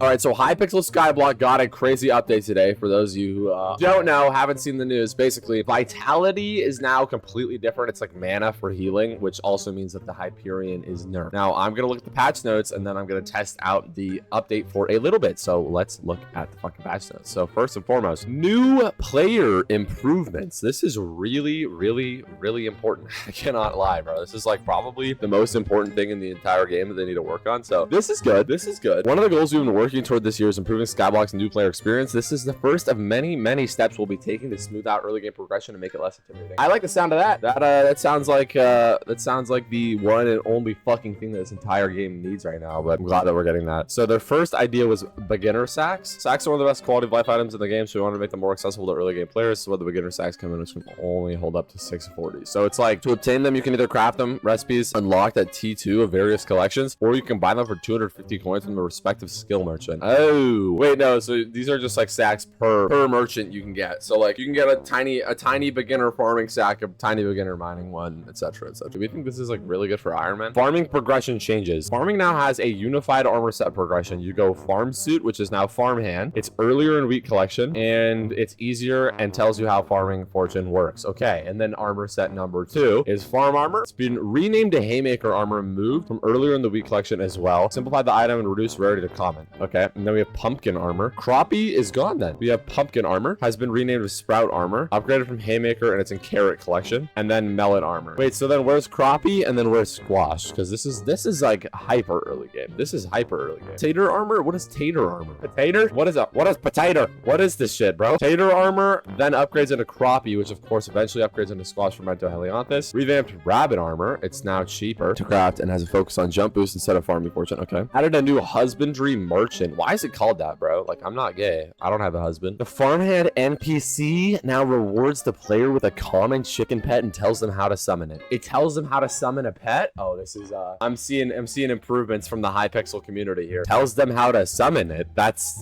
All right, so Hypixel Skyblock got a crazy update today. For those of you who don't know, haven't seen the news, basically, Vitality is now completely different. It's like mana for healing, which also means that the Hyperion is nerfed. Now, I'm going to look at the patch notes, and then I'm going to test out the update for a little bit. So let's look at the fucking patch notes. So first and foremost, new player improvements. This is really, really, really important. I cannot lie, bro. This is like probably the most important thing in the entire game that they need to work on. So this is good. This is good. One of the goals we've been working toward this year is improving Skyblocks' new player experience. This is the first of many, many steps we'll be taking to smooth out early game progression and make it less intimidating. I like the sound of that. That sounds like the one and only fucking thing that this entire game needs right now. But I'm glad that we're getting that. So their first idea was beginner sacks. Sacks are one of the best quality of life items in the game, so we want to make them more accessible to early game players. So what the beginner sacks come in, which can only hold up to 640. So it's like to obtain them, you can either craft them recipes unlocked at T2 of various collections, or you can buy them for 250 coins from the respective skill merchant. Oh wait, no, so these are just like sacks per merchant you can get. So like you can get a tiny beginner farming sack, a tiny beginner mining one, etc. We think this is like really good for Iron Man. Farming progression changes. Farming now has a unified armor set progression. You go farm suit, which is now farm hand. It's earlier in week collection, and it's easier and tells you how farming fortune works. Okay, and then armor set number 2 is farm armor. It's been renamed to haymaker armor, moved from earlier in the week collection as well. Simplified the item and reduced rarity to common. Okay, and then we have pumpkin armor. Croppy is gone then. We have pumpkin armor, has been renamed to sprout armor, upgraded from haymaker, and it's in carrot collection, and then melon armor. Wait, so then where's croppy and then where's squash? Because this is like hyper early game. This is hyper early game. Tater armor? What is tater armor? Potato? What is that? What is potato? What is this shit, bro? Tater armor then upgrades into croppy, which of course eventually upgrades into squash fermento helianthus. Revamped rabbit armor. It's now cheaper to craft and has a focus on jump boost instead of farming fortune. Okay. Added a new husbandry merchant. Why is it called that, bro? Like, I'm not gay. I don't have a husband. The farmhand NPC now rewards the player with a common chicken pet and tells them how to summon it. It tells them how to summon a pet. Oh, this is I'm seeing improvements from the Hypixel community here. Tells them how to summon it.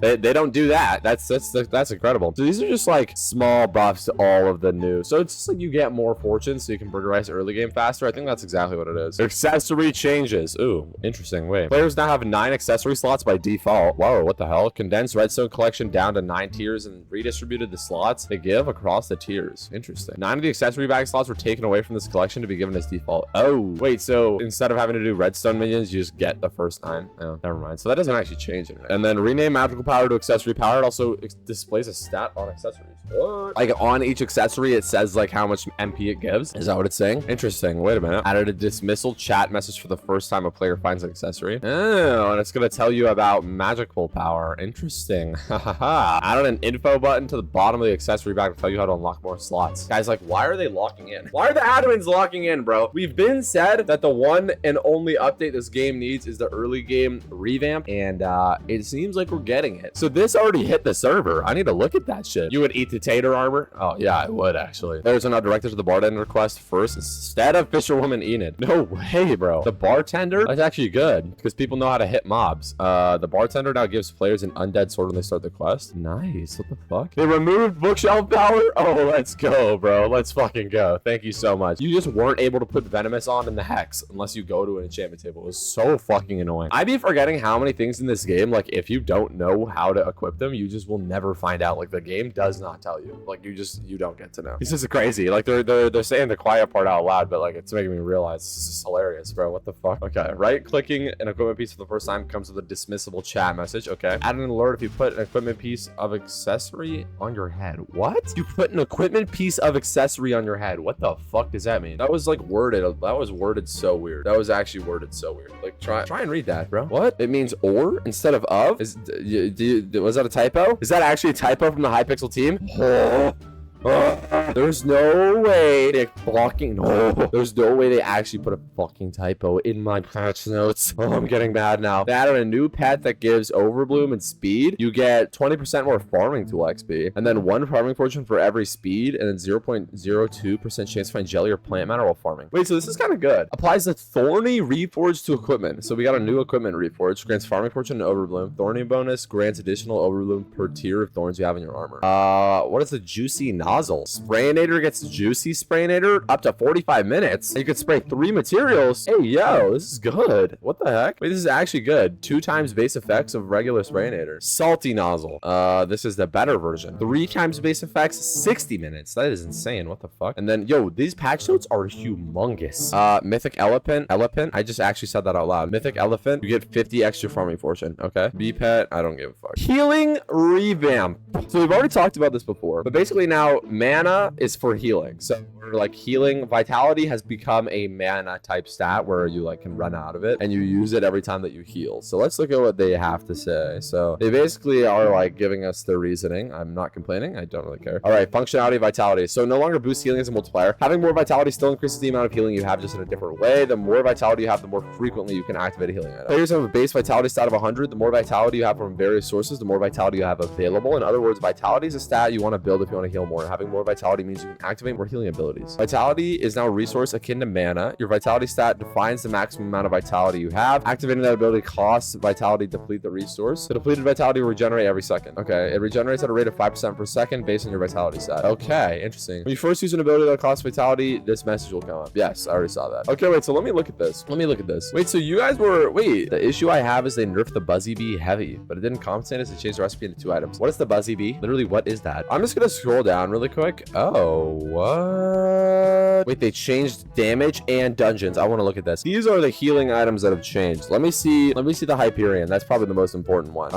They don't do that. That's incredible. So these are just like small buffs to all of the new. So it's just like you get more fortune so you can progress early game faster. I think that's exactly what it is. Accessory changes. Ooh, interesting. Wait. Players now have 9 accessory slots by default. Whoa, what the hell? Condensed redstone collection down to 9 tiers and redistributed the slots they give across the tiers. Interesting. 9 of the accessory bag slots were taken away from this collection to be given as default. Oh, wait, so instead of having to do redstone minions, you just get the first 9. Oh, never mind. So that doesn't actually change anything. And then rename magical power to accessory power. It also displays a stat on accessories. What? Like on each accessory, it says like how much MP it gives. Is that what it's saying? Interesting. Wait a minute. Added a dismissal chat message for the first time a player finds an accessory. Oh, and it's going to tell you about magical power. Interesting. Added an info button to the bottom of the accessory bag to tell you how to unlock more slots. Guys, like, why are they locking in? Why are the admins locking in, bro? We've been said that the one and only update this game needs is the early game revamp, and it seems like we're getting it. So this already hit the server. I need to look at that shit. You would eat the tater armor? Oh, yeah, I would, actually. Players are now directed to the bartender quest first instead of fisherwoman Enid. No way, bro. The bartender? That's actually good, because people know how to hit mobs. The bartender now gives players an undead sword when they start the quest. Nice. What the fuck? They removed bookshelf power? Oh, let's go, bro. Let's fucking go. Thank you so much. You just weren't able to put venomous on in the hex unless you go to an enchantment table. It was so fucking annoying. I'd be forgetting how many things in this game, like, if you don't know how to equip them, you just will never find out. Like, the game does not tell you. Like, you don't get to know. This is crazy. Like, they're saying the quiet part out loud, but like, it's making me realize this is hilarious, bro. What the fuck? Okay, right-clicking an equipment piece for the first time comes with a dismissible chat message. Okay. Add an alert if you put an equipment piece of accessory on your head. What? You put an equipment piece of accessory on your head. What the fuck does that mean? That was like worded. That was worded so weird. That was actually worded so weird. Like, try and read that, bro. What? It means or instead of? Was that a typo? Is that actually a typo from the Hypixel team? There's no way they there's no way they actually put a fucking typo in my patch notes. Oh, I'm getting mad now. They added a new pet that gives overbloom and speed. You get 20% more farming tool XP, and then 1 farming fortune for every speed, and then 0.02% chance to find jelly or plant matter while farming. Wait, so this is kind of good. Applies the thorny reforge to equipment. So we got a new equipment reforge. Grants farming fortune and overbloom. Thorny bonus grants additional overbloom per tier of thorns you have in your armor. What is the juicy knot? nozzle. Sprayinator gets juicy sprayinator up to 45 minutes. And you could spray 3 materials. Hey, yo, this is good. What the heck? Wait, this is actually good. 2 times base effects of regular sprayinator. Salty nozzle. This is the better version. 3 times base effects, 60 minutes. That is insane. What the fuck? And then, yo, these patch notes are humongous. Mythic elephant. I just actually said that out loud. Mythic elephant. You get 50 extra farming fortune. Okay. B-pet. I don't give a fuck. Healing revamp. So we've already talked about this before, but basically now mana is for healing. So like healing vitality has become a mana type stat where you like can run out of it and you use it every time that you heal. So let's look at what they have to say. So they basically are like giving us their reasoning. I'm not complaining. I don't really care. All right, functionality, vitality. So no longer boosts healing as a multiplier. Having more vitality still increases the amount of healing you have, just in a different way. The more vitality you have, the more frequently you can activate a healing item. Players have a base vitality stat of 100. The more vitality you have from various sources, the more vitality you have available. In other words, vitality is a stat you want to build if you want to heal more. Having more vitality means you can activate more healing abilities. Vitality is now a resource akin to mana. Your vitality stat defines the maximum amount of vitality you have. Activating that ability costs vitality to deplete the resource. The depleted vitality will regenerate every second. Okay, it regenerates at a rate of 5% per second based on your vitality stat. Okay, interesting. When you first use an ability that costs vitality, this message will come up. Yes, I already saw that. Okay, wait, so let me look at this. Wait, so you guys were, wait, the issue I have is they nerfed the Buzzy Bee heavy, but it didn't compensate us to change the recipe into 2 items. What is the Buzzy Bee? Literally, what is that? I'm just gonna scroll down really quick. Oh, what? Wait, they changed damage and dungeons. I want to look at this. These are the healing items that have changed. Let me see the Hyperion. That's probably the most important one.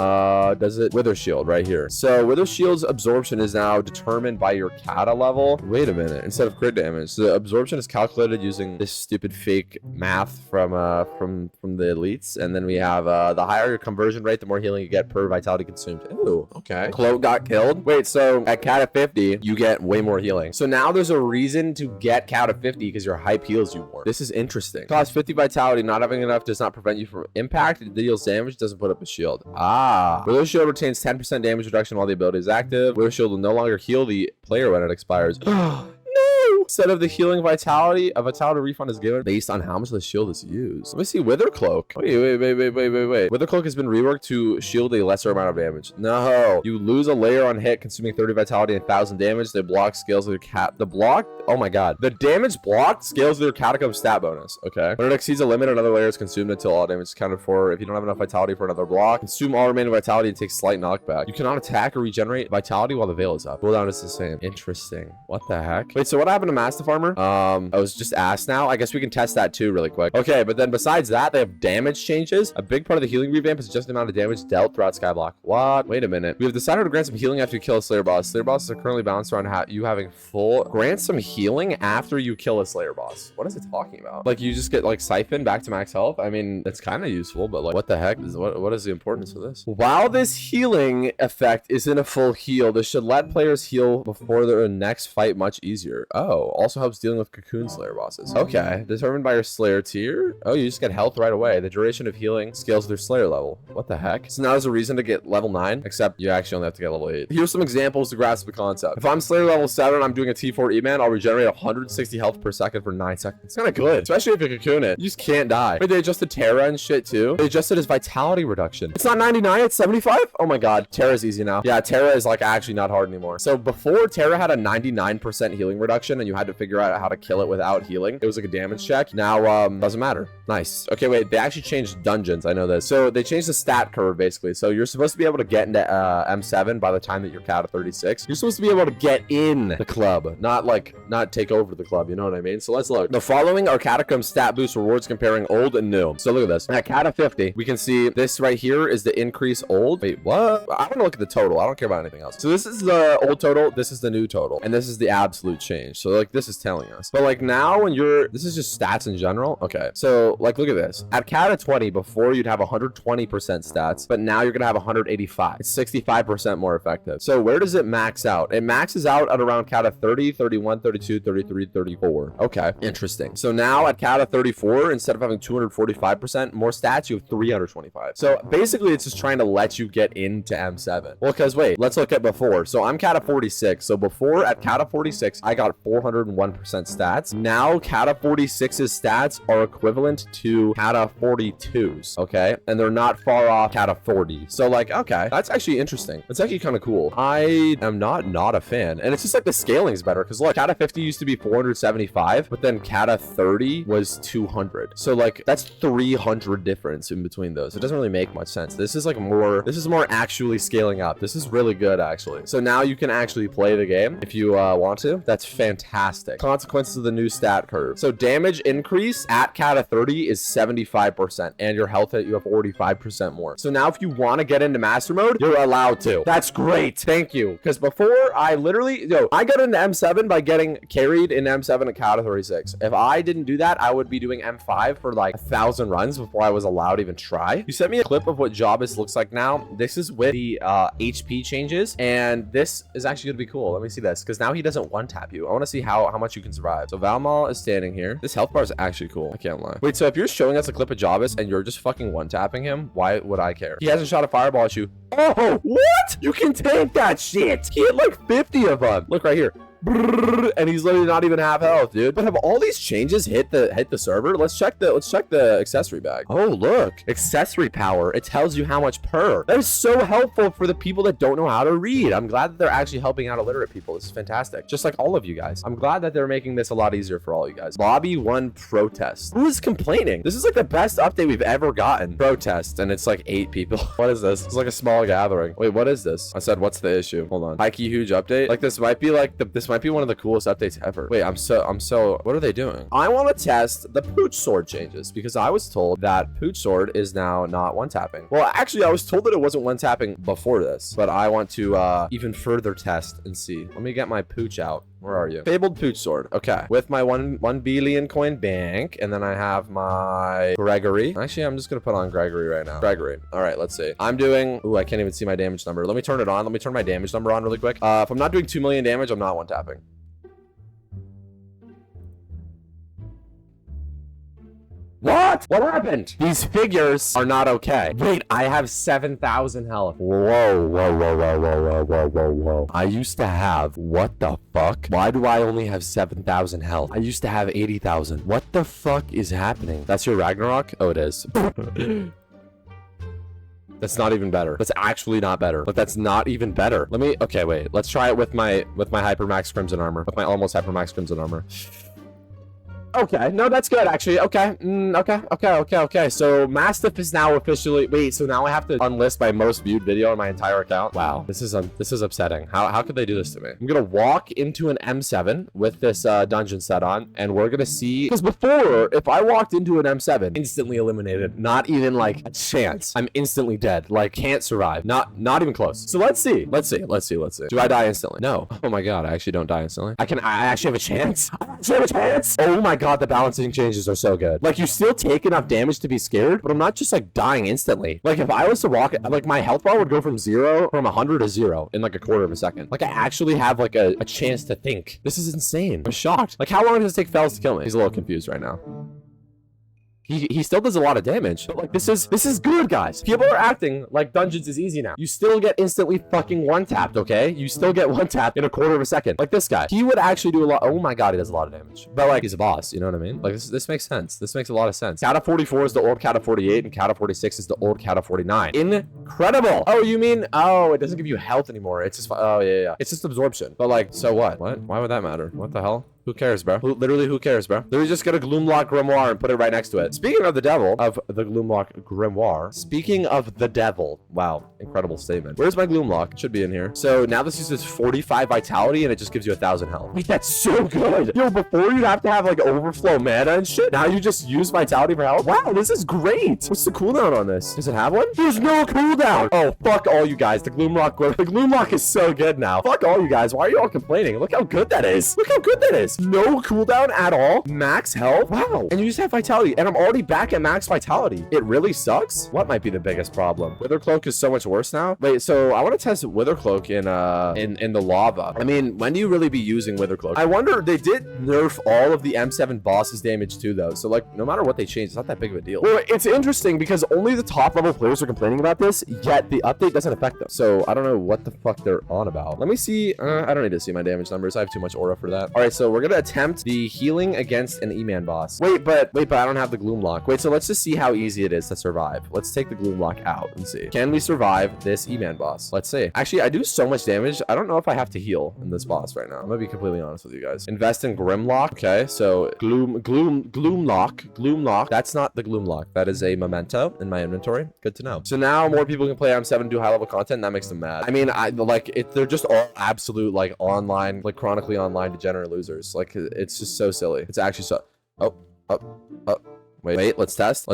Does it Wither Shield right here. So Wither Shield's absorption is now determined by your Cata level. Wait a minute. Instead of crit damage, the absorption is calculated using this stupid fake math from the elites. And then we have the higher your conversion rate, the more healing you get per vitality consumed. Ooh, okay. Cloak got killed. Wait, so at Cata 50, you get way more healing. So now there's a reason to get Cata 50 because your hype heals you more. This is interesting. Cost 50 vitality. Not having enough does not prevent you from impact. It deals damage, doesn't put up a shield. Wither Shield retains 10% damage reduction while the ability is active. Wither Shield will no longer heal the player when it expires. Instead of the healing vitality, a vitality refund is given based on how much the shield is used. Let me see. Wither Cloak. Wait. Wither Cloak has been reworked to shield a lesser amount of damage. No. You lose a layer on hit, consuming 30 vitality and 1,000 damage. The block scales with your the block. Oh my god. The damage blocked scales with your Catacombs stat bonus. Okay. When it exceeds a limit, another layer is consumed until all damage is counted for. If you don't have enough vitality for another block, consume all remaining vitality and take slight knockback. You cannot attack or regenerate vitality while the veil is up. Cooldown is the same. Interesting. What the heck? Wait, so what happened to Master Farmer? I was just asked now. I guess we can test that too really quick. Okay, but then besides that, they have damage changes. A big part of the healing revamp is just the amount of damage dealt throughout Skyblock. What? Wait a minute. We have decided to grant some healing after you kill a Slayer boss. Slayer bosses are currently balanced around you having full. Grant some healing after you kill a Slayer boss. What is it talking about? Like you just get like siphoned back to max health? I mean, it's kind of useful, but like what the heck? What is the importance of this? While this healing effect isn't a full heal, this should let players heal before their next fight much easier. Oh, also helps dealing with Cocoon Slayer bosses. Okay, determined by your Slayer tier. Oh, you just get health right away. The duration of healing scales with your Slayer level. What the heck? So now there's a reason to get level 9, except you actually only have to get level 8. Here's some examples to grasp the concept. If I'm Slayer level 7, I'm doing a T4 E-Man, I'll regenerate 160 health per second for 9 seconds. It's kind of good, especially if you cocoon it. You just can't die. Wait, they adjusted Terra and shit too? They adjusted his vitality reduction. It's not 99, it's 75? Oh my god, Terra's easy now. Yeah, Terra is like actually not hard anymore. So before, Terra had a 99% healing reduction and you had to figure out how to kill it without healing. It was like a damage check. Now, doesn't matter. Nice. Okay, wait, they actually changed dungeons. I know this. So they changed the stat curve basically. So you're supposed to be able to get into M7 by the time that you're Cata 36. You're supposed to be able to get in the club, not take over the club. You know what I mean? So let's look. The following are Catacombs stat boost rewards comparing old and new. So look at this. At Cata 50, we can see this right here is the increase old. Wait, what? I want to look at the total. I don't care about anything else. So this is the old total. This is the new total. And this is the absolute change. So like this is telling us. But like now when this is just stats in general. Okay. So like look at this. At Cata 20, before you'd have 120% stats, but now you're going to have 185. It's 65% more effective. So where does it max out? It maxes out at around Cata 30, 31, 32, 33, 34. Okay. Interesting. So now at Cata 34, instead of having 245% more stats, you have 325. So basically it's just trying to let you get into M7. Well, because wait, let's look at before. So I'm Cata 46. So before at Cata 46, I got 400 401% stats. Now Cata 46's stats are equivalent to Cata 42's, okay? And they're not far off Cata 40. So like, okay, that's actually interesting. It's actually kind of cool. I am not a fan. And it's just like the scaling is better because look, Cata 50 used to be 475, but then Cata 30 was 200. So like that's 300 difference in between those. It doesn't really make much sense. This is more actually scaling up. This is really good actually. So now you can actually play the game if you want to. That's fantastic. Consequences of the new stat curve. So damage increase at Cata 30 is 75% and your health hit you have 45% more. So now if you want to get into master mode, you're allowed to. That's great. Thank you. Because before I literally, I got into M7 by getting carried in M7 at Cata 36. If I didn't do that, I would be doing M5 for like 1,000 runs before I was allowed to even try. You sent me a clip of what Jabez looks like now. This is with the HP changes, and this is actually going to be cool. Let me see this, because now he doesn't one-tap you. I want to see how much you can survive. So Valmal is standing here. This health bar is actually cool. I can't lie. Wait, so if you're showing us a clip of Jabez and you're just fucking one-tapping him, why would I care? He hasn't shot a fireball at you. Oh, what? You can take that shit. He had like 50 of them. Look right here. And he's literally not even half health, dude. But have all these changes hit the server? Let's check the accessory bag. Oh, look, accessory power. It tells you how much per. That is so helpful for the people that don't know how to read. I'm glad that they're actually helping out illiterate people. This is fantastic. Just like all of you guys. I'm glad that they're making this a lot easier for all you guys. Lobby 1 protest. Who is complaining? This is like the best update we've ever gotten. Protest, and it's like 8 people. What is this? It's like a small gathering. Wait, what is this? I said, what's the issue? Hold on. Hikey huge update. Like this might be like this might be one of the coolest updates ever. Wait, I'm so what are they doing? I want to test the pooch sword changes because I was told that pooch sword is now not one tapping. Well, actually I was told that it wasn't one tapping before this, but I want to even further test and see. Let me get my pooch out. Where are you? Fabled pooch sword. Okay. With my 1 billion coin bank. And then I have my Gregory. Actually, I'm just going to put on Gregory right now. Gregory. All right, let's see. I'm doing... Ooh, I can't even see my damage number. Let me turn it on. Let me turn my damage number on really quick. If I'm not doing 2 million damage, I'm not one tapping. What? What happened? These figures are not okay. Wait, I have 7,000 health. Whoa. I used to have... What the fuck? Why do I only have 7,000 health? I used to have 80,000. What the fuck is happening? That's your Ragnarok? Oh, it is. That's not even better. That's actually not better. But that's not even better. Let me... Okay, wait. Let's try it with my Hypermax Crimson Armor. With my almost Hypermax Crimson Armor. Okay, no, that's good, actually. Okay, okay. So, Mastiff is now officially... Wait, so now I have to unlist my most viewed video on my entire account? Wow, this is upsetting. How could they do this to me? I'm gonna walk into an M7 with this dungeon set on, and we're gonna see... Because before, if I walked into an M7, instantly eliminated. Not even, like, a chance. I'm instantly dead. Like, can't survive. Not even close. So, let's see. Do I die instantly? No. Oh my god, I actually don't die instantly. I actually have a chance? Oh my god, the balancing changes are so good. Like, you still take enough damage to be scared, but I'm not just like dying instantly. Like, if I was to walk, like, my health bar would go from 100 to 0 in like a quarter of a second. Like, I actually have like a chance to think. This is insane. I'm shocked. Like, how long does it take Fells to kill me? He's a little confused right now. He still does a lot of damage, but like this is good, guys. People are acting like dungeons is easy now. You still get instantly fucking one-tapped, okay? You still get one-tapped in a quarter of a second. Like this guy, he would actually do a lot. Oh my god, he does a lot of damage. But like, he's a boss, you know what I mean? Like this makes sense. This makes a lot of sense. Cata 44 is the old Cata 48, and Cata 46 is the old Cata 49. Incredible. Oh, you mean? Oh, it doesn't give you health anymore. It's just oh yeah. It's just absorption. But like, so what? What? Why would that matter? What the hell? Who cares, bro? Literally, who cares, bro? Literally just get a Gloomlock Grimoire and put it right next to it. Speaking of the devil, of the Gloomlock Grimoire. Speaking of the devil. Wow, incredible statement. Where's my Gloomlock? Should be in here. So now this uses 45 vitality and it just gives you 1,000 health. Wait, that's so good. Yo, before you'd have to have like overflow mana and shit. Now you just use vitality for health. Wow, this is great. What's the cooldown on this? Does it have one? There's no cooldown. Oh, fuck all you guys. The Gloomlock is so good now. Fuck all you guys. Why are you all complaining? Look how good that is. Look how good that is. No cooldown at all. Max health. Wow. And you just have vitality. And I'm already back at max vitality. It really sucks. What might be the biggest problem? Wither Cloak is so much worse now. Wait, so I want to test Wither Cloak in the lava. I mean, when do you really be using Wither Cloak? I wonder, they did nerf all of the M7 bosses damage too, though. So like, no matter what they change, it's not that big of a deal. Well, it's interesting because only the top level players are complaining about this, yet the update doesn't affect them. So I don't know what the fuck they're on about. Let me see. I don't need to see my damage numbers. I have too much aura for that. All right, so we're we're gonna attempt the healing against an E-Man boss. Wait, but I don't have the Gloom Lock. Wait, so let's just see how easy it is to survive. Let's take the Gloom Lock out and see. Can we survive this E-Man boss? Let's see. Actually, I do so much damage. I don't know if I have to heal in this boss right now. I'm gonna be completely honest with you guys. Invest in Grimlock. Okay, so Gloom Lock. That's not the Gloom Lock. That is a memento in my inventory. Good to know. So now more people can play M7 and do high level content, and that makes them mad. I mean, they're just all absolute like online, like chronically online degenerate losers. Like it's just so silly. It's actually so. Oh. Wait, let's test.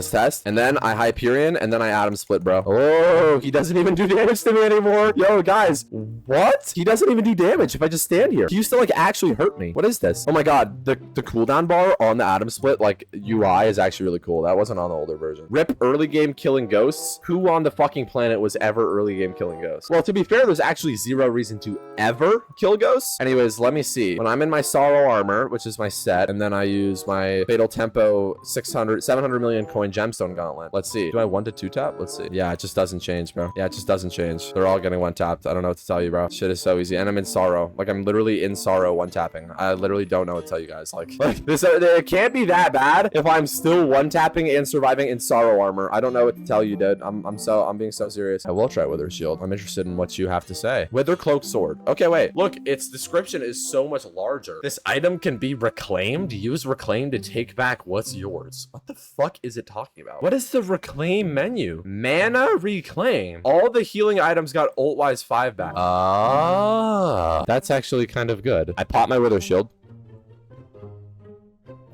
And then I Hyperion, and then I Atom Split, bro. Oh, he doesn't even do damage to me anymore. Yo, guys, what? He doesn't even do damage if I just stand here. He used to, like, actually hurt me. What is this? Oh, my God. The cooldown bar on the Atom Split, like, UI is actually really cool. That wasn't on the older version. Rip early game killing ghosts. Who on the fucking planet was ever early game killing ghosts? Well, to be fair, there's actually zero reason to ever kill ghosts. Anyways, let me see. When I'm in my Sorrow Armor, which is my set, and then I use my Fatal Tempo 700 million coin gemstone gauntlet. Let's see. Do I 1 to 2 tap? Let's see. Yeah, it just doesn't change, bro. Yeah, it just doesn't change. They're all getting 1 tapped. I don't know what to tell you, bro. Shit is so easy. And I'm in Sorrow. Like, I'm literally in Sorrow 1 tapping. I literally don't know what to tell you guys. Like this, it can't be that bad if I'm still 1 tapping and surviving in Sorrow Armor. I don't know what to tell you, dude. I'm being so serious. I will try Wither Shield. I'm interested in what you have to say. Wither Cloak Sword. Okay, wait. Look, its description is so much larger. This item can be reclaimed. Use reclaim to take back what's yours. What the fuck is it talking about? What is the reclaim menu? Mana reclaim. All the healing items got ult-wise 5 back. Ah, that's actually kind of good. I pop my Wither Shield.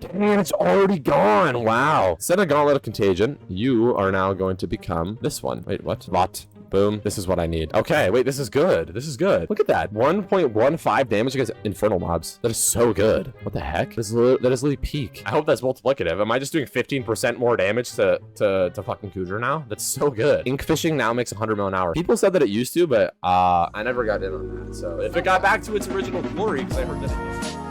Damn, it's already gone. Wow. Set a Gauntlet of Contagion. You are now going to become this one. Wait, what? What? Boom. This is what I need. Okay, wait, this is good. This is good. Look at that. 1.15 damage against infernal mobs. That is so good. What the heck? That is literally peak. I hope that's multiplicative. Am I just doing 15% more damage to fucking Kudra now? That's so good. Ink fishing now makes 100 mil an hour. People said that it used to, but I never got in on that. So if it got back to its original glory, because I heard that it